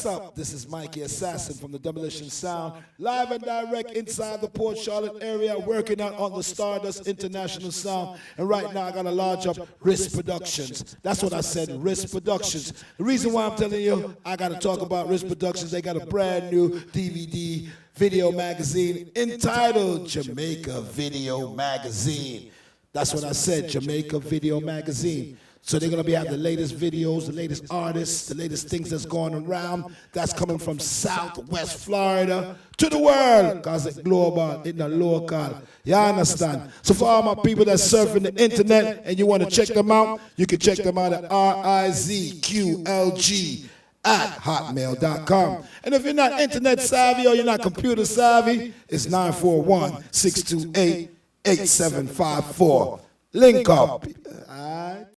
What's up? This is Mikey Assassin from the Demolition Sound, live and direct inside the Port Charlotte area, working out on the Stardust International Sound. And right now I got to launch up Risk Productions. That's what I said, Risk Productions. The reason why I'm telling you I got to talk about Risk Productions, they got a brand new DVD video magazine entitled Jamaica Video Magazine. That's what I said, Jamaica Video Magazine. So they're going to be having the latest videos, the latest artists, the latest things that's going around. That's coming from Southwest Florida to the world, because it's global, it's not local. You understand? So for all my people that's surfing the internet and you want to check them out, you can check them out at rizqlg@hotmail.com. And if you're not internet savvy or you're not computer savvy, it's 941-628-8754. Link up.